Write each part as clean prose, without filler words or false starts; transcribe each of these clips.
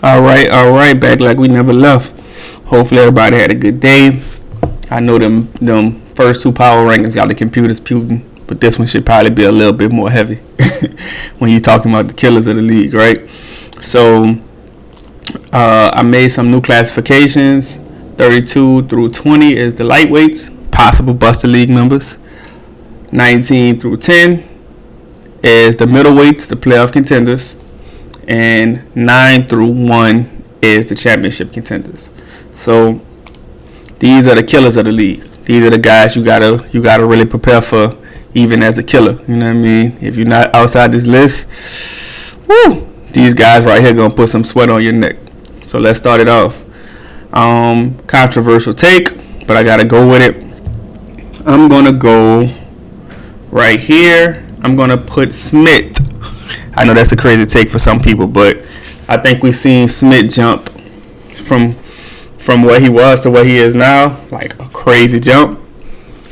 All right, back like we never left. Hopefully everybody had a good day. I know them first two power rankings got the computers puking, but this one should probably be a little bit more heavy when you're talking about the killers of the league, right? So I made some new classifications. 32 through 20 is the lightweights, possible Buster League members. 19 through 10 is the middleweights, the playoff contenders. And 9 through 1 is the championship contenders. So these are the killers of the league. These are the guys you gotta really prepare for, even as a killer. You know what I mean? If you're not outside this list, woo, these guys right here gonna put some sweat on your neck. So let's start it off. Controversial take, but I gotta go with it. I'm gonna go right here. I'm gonna put Smith. I know that's a crazy take for some people, but I think we've seen Smith jump from where he was to where he is now, like a crazy jump.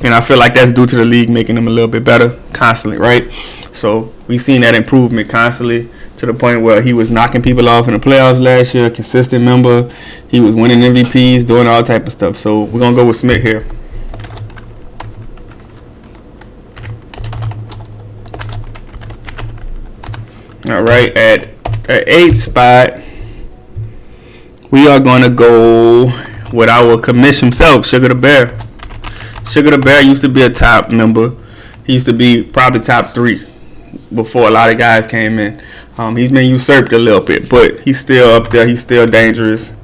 And I feel like that's due to the league making him a little bit better constantly, right? So we've seen that improvement constantly to the point where he was knocking people off in the playoffs last year, consistent member. He was winning MVPs, doing all type of stuff. So we're going to go with Smith here. All right, at 8th spot, we are going to go with our commish himself, Sugar the Bear. Sugar the Bear used to be a top member. He used to be probably top 3 before a lot of guys came in. He's been usurped a little bit, but he's still up there. He's still dangerous.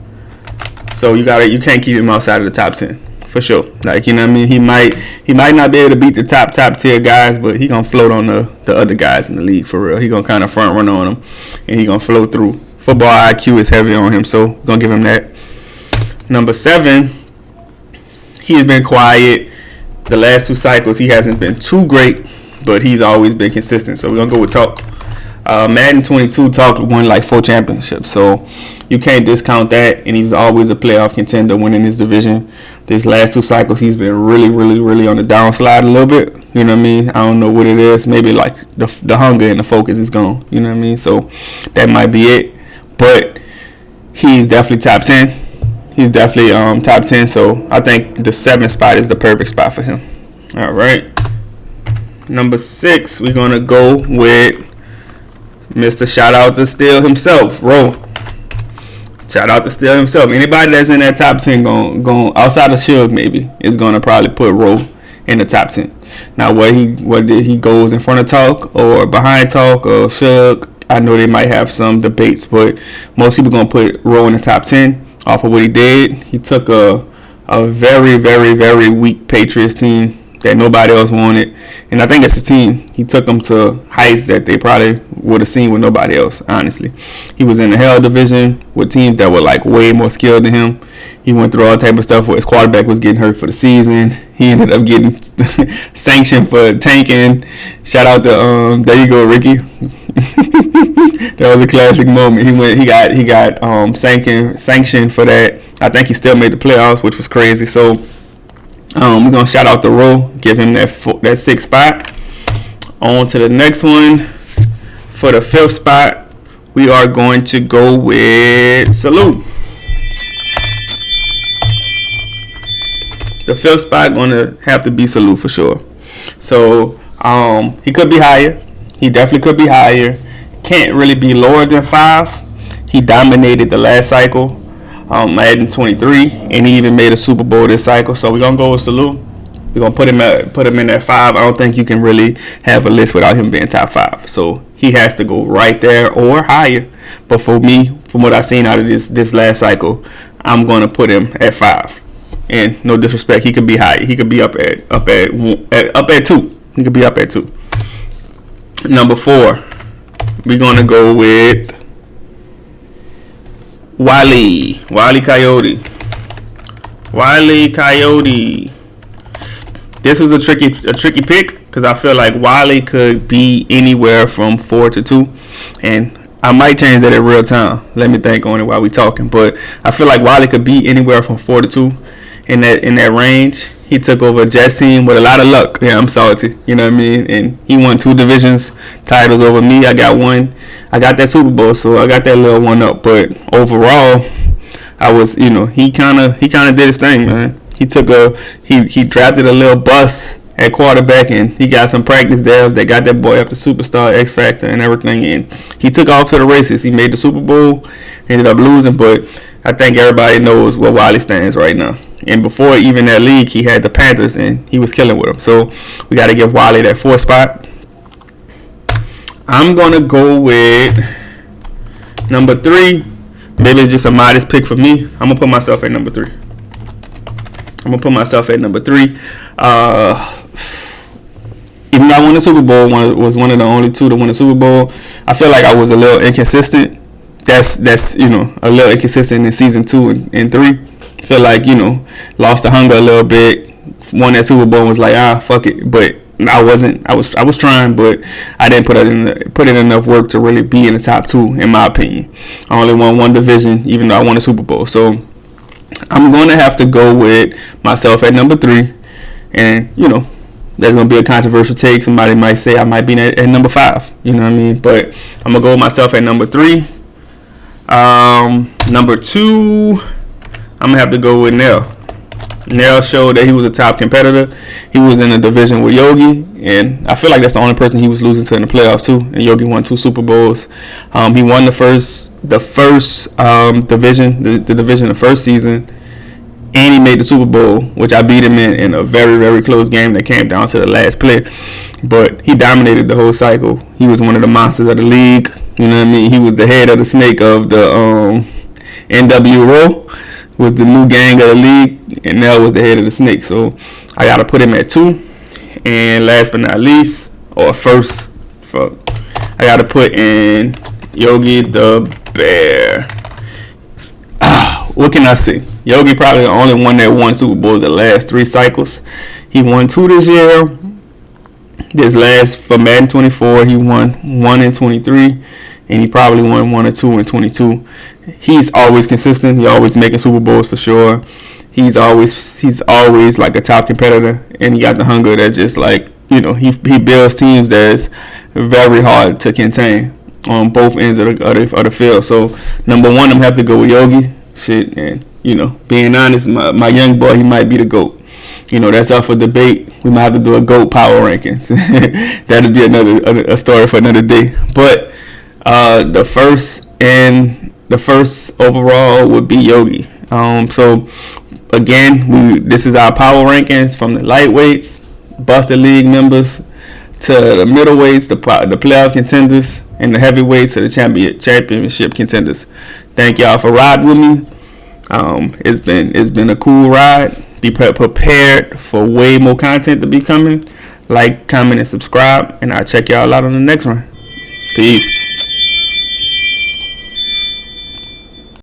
So you can't keep him outside of the top 10 for sure. Like, you know what I mean? He might not be able to beat the top tier guys, but he gonna float on the other guys in the league for real. He gonna kind of front run on them, and he gonna float through. Football IQ is heavy on him, so we're gonna give him that. Number 7, he's been quiet. The last 2 cycles, he hasn't been too great, but he's always been consistent. So we're gonna go with Talk. Madden 22, Talk won like 4 championships, so you can't discount that. And he's always a playoff contender, winning his division. These last 2 cycles, he's been really on the downslide a little bit. You know what I mean? I don't know what it is. Maybe like the hunger and the focus is gone. You know what I mean? So that might be it. But he's definitely top 10. He's definitely top 10. So I think the 7th spot is the perfect spot for him. All right. Number 6, we're gonna go with Mr. Shout Out to Steele himself, Rowe. Shout out to Steele himself. Anybody that's in that top 10 going outside of Suge maybe is gonna probably put Rowe in the top 10. Now whether he goes in front of Talk or behind Talk or Suge, I know they might have some debates, but most people gonna put Rowe in the top 10 off of what he did. He took a very weak Patriots team that nobody else wanted, and I think it's his team. He took them to heights that they probably would have seen with nobody else, honestly. He was in the Hell division with teams that were like way more skilled than him. He went through all type of stuff where his quarterback was getting hurt for the season. He ended up getting sanctioned for tanking. Shout out to there you go, Ricky. That was a classic moment. He got sanctioned for that. I think he still made the playoffs, which was crazy. So we're gonna shout out the Rowe, give him that 6th spot. On to the next one. For the 5th spot, we are going to go with Salute. The 5th spot gonna have to be Salute for sure. So he could be higher. He definitely could be higher. Can't really be lower than 5. He dominated the last cycle. Madden 23, and he even made a Super Bowl this cycle. So we're gonna go with Salute. We're gonna put him in at 5. I don't think you can really have a list without him being top 5. So he has to go right there or higher. But for me, from what I've seen out of this last cycle, I'm gonna put him at 5. And no disrespect, he could be higher. He could be up at 2. He could be up at 2. Number 4, we're gonna go with Wile Coyote. This was a tricky pick because I feel like Wile could be anywhere from 4 to 2, and I might change that in real time. Let me think on it while we talking, but I feel like Wile could be anywhere from 4 to 2 in that range. He took over Jesse with a lot of luck. Yeah, I'm salty. You know what I mean? And he won 2 divisions titles over me. I got one. I got that Super Bowl, so I got that little one up. But overall, I was, he kind of did his thing, man. He drafted a little bust at quarterback, and he got some practice there. They got that boy up to superstar, X Factor, and everything. And he took off to the races. He made the Super Bowl, ended up losing, but I think everybody knows where Wally stands right now. And before even that league, he had the Panthers, and he was killing with them. So we got to give Wally that 4th spot. I'm going to go with number 3. Maybe it's just a modest pick for me. I'm going to put myself at number 3. Even though I won the Super Bowl, was one of the only 2 to win the Super Bowl, I feel like I was a little inconsistent. That's a little inconsistent in season 2 and 3. I feel like, lost the hunger a little bit. Won that Super Bowl and was like, fuck it. But I wasn't. I was trying, but I didn't put in enough work to really be in the top 2, in my opinion. I only won 1 division, even though I won a Super Bowl. So I'm going to have to go with myself at number 3. And, there's going to be a controversial take. Somebody might say I might be at number 5. You know what I mean? But I'm going to go with myself at number 3. Number 2, I'm going to have to go with Nell. Nell showed that he was a top competitor. He was in a division with Yogi, and I feel like that's the only person he was losing to in the playoffs too. And Yogi won 2 Super Bowls. He won the first division, the division the first season, and he made the Super Bowl, which I beat him in a very, very close game that came down to the last play. But he dominated the whole cycle. He was one of the monsters of the league. You know what I mean? He was the head of the snake of the NWO. Was the new gang of the league, and Nell was the head of the snake. So I got to put him at 2. And last but not least, or first, I got to put in Yogi the Bear. What can I say? Yogi probably the only one that won Super Bowls the last 3 cycles. He won 2 this year. This last, for Madden 24, he won 1 in 23. And he probably won 1 or 2 in 22. He's always consistent. He's always making Super Bowls for sure. He's always like a top competitor, and he got the hunger that just like, he builds teams that's very hard to contain on both ends of the field. So number 1, I'm gonna have to go with Yogi. Shit, and being honest, my young boy, he might be the GOAT. That's up for debate. We might have to do a GOAT power rankings. That'll be a story for another day. But the first overall would be Yogi. So again, this is our power rankings from the lightweights, busted league members, to the middleweights, the playoff contenders, and the heavyweights to the championship contenders. Thank y'all for riding with me. It's been a cool ride. Be prepared for way more content to be coming. Like, comment, and subscribe, and I'll check y'all out on the next one. Peace.